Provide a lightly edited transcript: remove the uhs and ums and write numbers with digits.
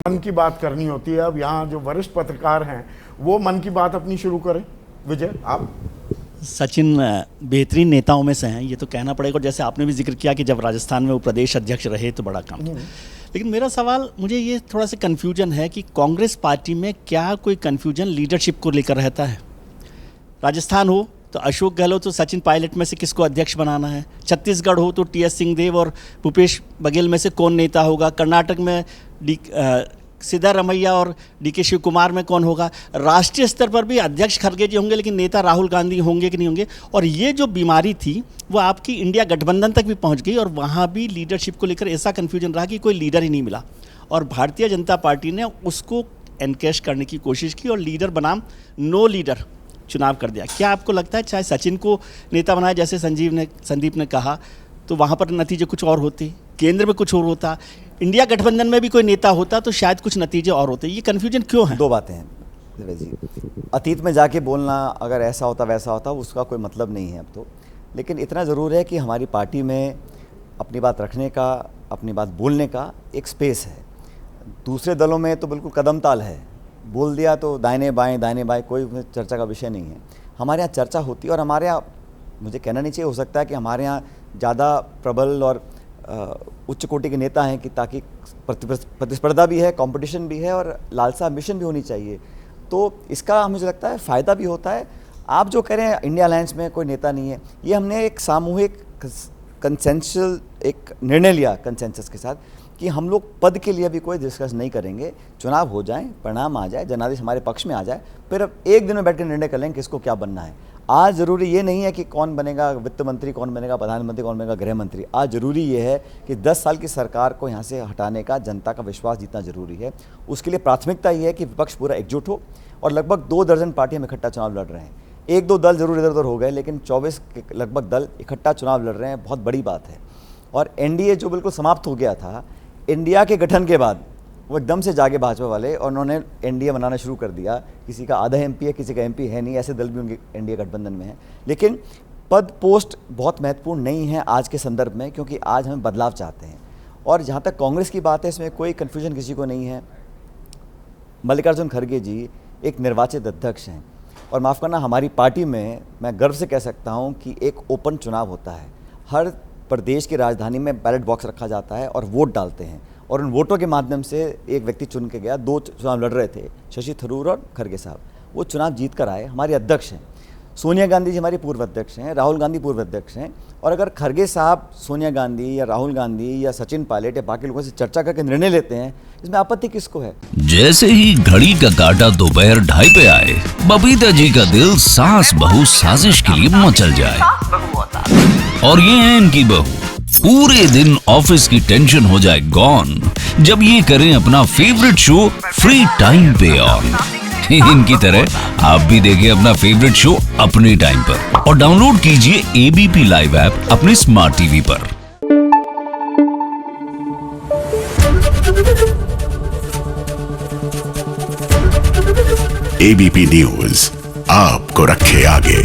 मन की बात करनी होती है। अब यहाँ जो वरिष्ठ पत्रकार हैं वो मन की बात अपनी शुरू करें। विजय, आप? सचिन बेहतरीन नेताओं में से हैं, ये तो कहना पड़ेगा। और जैसे आपने भी जिक्र किया कि जब राजस्थान में वो प्रदेश अध्यक्ष रहे तो बड़ा काम था। लेकिन मेरा सवाल, मुझे ये थोड़ा सा कन्फ्यूजन है कि कांग्रेस पार्टी में क्या कोई कन्फ्यूजन लीडरशिप को लेकर रहता है? राजस्थान हो तो अशोक गहलोत तो सचिन पायलट में से किसको अध्यक्ष बनाना है, छत्तीसगढ़ हो तो टी.एस. सिंहदेव और भूपेश बघेल में से कौन नेता होगा, कर्नाटक में सिद्धारमैया और डी.के. शिव कुमार में कौन होगा, राष्ट्रीय स्तर पर भी अध्यक्ष खड़गे जी होंगे लेकिन नेता राहुल गांधी होंगे कि नहीं होंगे। और ये जो बीमारी थी वो आपकी इंडिया गठबंधन तक भी पहुंच गई और वहाँ भी लीडरशिप को लेकर ऐसा कन्फ्यूजन रहा कि कोई लीडर ही नहीं मिला। और भारतीय जनता पार्टी ने उसको एनकैश करने की कोशिश की और लीडर बनाम नो लीडर चुनाव कर दिया। क्या आपको लगता है चाहे सचिन को नेता बनाया जैसे संदीप ने कहा तो वहाँ पर नतीजे कुछ और होते, केंद्र में कुछ और होता, इंडिया गठबंधन में भी कोई नेता होता तो शायद कुछ नतीजे और होते? ये कन्फ्यूजन क्यों है? दो बातें हैं जी। अतीत में जाके बोलना अगर ऐसा होता वैसा होता उसका कोई मतलब नहीं है अब तो। लेकिन इतना ज़रूर है कि हमारी पार्टी में अपनी बात रखने का, अपनी बात बोलने का एक स्पेस है। दूसरे दलों में तो बिल्कुल कदम ताल है, बोल दिया तो दाहिने बाएं कोई चर्चा का विषय नहीं है। हमारे यहाँ चर्चा होती है और हमारे यहाँ, मुझे कहना नहीं चाहिए, हो सकता है कि हमारे यहाँ ज़्यादा प्रबल और उच्च कोटि के नेता हैं कि ताकि प्रतिस्पर्धा भी है, कंपटीशन भी है और लालसा मिशन भी होनी चाहिए। तो इसका मुझे लगता है फ़ायदा भी होता है। आप जो कह रहे हैं इंडिया अलायंस में कोई नेता नहीं है, ये हमने एक सामूहिक कंसेंशल एक निर्णय लिया कंसेंसस के साथ कि हम लोग पद के लिए भी कोई डिस्कस नहीं करेंगे। चुनाव हो जाएं, परिणाम आ जाए, जनादेश हमारे पक्ष में आ जाए, फिर अब एक दिन में बैठ कर निर्णय कर लेंगे किसको क्या बनना है। आज ज़रूरी ये नहीं है कि कौन बनेगा वित्त मंत्री, कौन बनेगा प्रधानमंत्री, कौन बनेगा गृह मंत्री। आज ज़रूरी ये है कि 10 साल की सरकार को यहाँ से हटाने का जनता का विश्वास जीतना ज़रूरी है। उसके लिए प्राथमिकता ये है कि विपक्ष पूरा एकजुट हो और लगभग 2 दर्जन पार्टी हम इकट्ठा चुनाव लड़ रहे हैं। 1-2 दल जरूर इधर उधर हो गए लेकिन 24 के लगभग दल इकट्ठा चुनाव लड़ रहे हैं, बहुत बड़ी बात है। और एनडीए जो बिल्कुल समाप्त हो गया था इंडिया के गठन के बाद, वो एकदम से जागे भाजपा वाले और उन्होंने एनडीए बनाना शुरू कर दिया। किसी का आधा एमपी है, किसी का एमपी है नहीं, ऐसे दल भी उनके एनडीए गठबंधन में है। लेकिन पद पोस्ट बहुत महत्वपूर्ण नहीं है आज के संदर्भ में, क्योंकि आज हम बदलाव चाहते हैं। और जहाँ तक कांग्रेस की बात है इसमें कोई कन्फ्यूजन किसी को नहीं है। मल्लिकार्जुन खड़गे जी एक निर्वाचित अध्यक्ष हैं और माफ़ करना, हमारी पार्टी में मैं गर्व से कह सकता हूँ कि एक ओपन चुनाव होता है। हर प्रदेश की राजधानी में बैलेट बॉक्स रखा जाता है और वोट डालते हैं और उन वोटों के माध्यम से एक व्यक्ति चुन के गया। 2 चुनाव लड़ रहे थे, शशि थरूर और खड़गे साहब, वो चुनाव जीत कर आए। हमारे अध्यक्ष हैं सोनिया गांधी जी, हमारी पूर्व अध्यक्ष हैं, राहुल गांधी पूर्व अध्यक्ष हैं। और अगर खड़गे साहब सोनिया गांधी या राहुल गांधी या सचिन पायलट या बाकी लोगों से चर्चा करके निर्णय लेते हैं, इसमें आपत्ति किसको है? जैसे ही घड़ी का काटा दोपहर 2:30 पे आए, बबीता जी का दिल सास बहू साजिश के लिए मचल जाए। और ये है इनकी बहू, पूरे दिन ऑफिस की टेंशन हो जाए गॉन जब ये करें अपना फेवरेट शो फ्री टाइम पे ऑन। इनकी तरह आप भी देखें अपना फेवरेट शो अपने टाइम पर और डाउनलोड कीजिए एबीपी लाइव ऐप अपने स्मार्ट टीवी पर। एबीपी न्यूज आपको रखे आगे।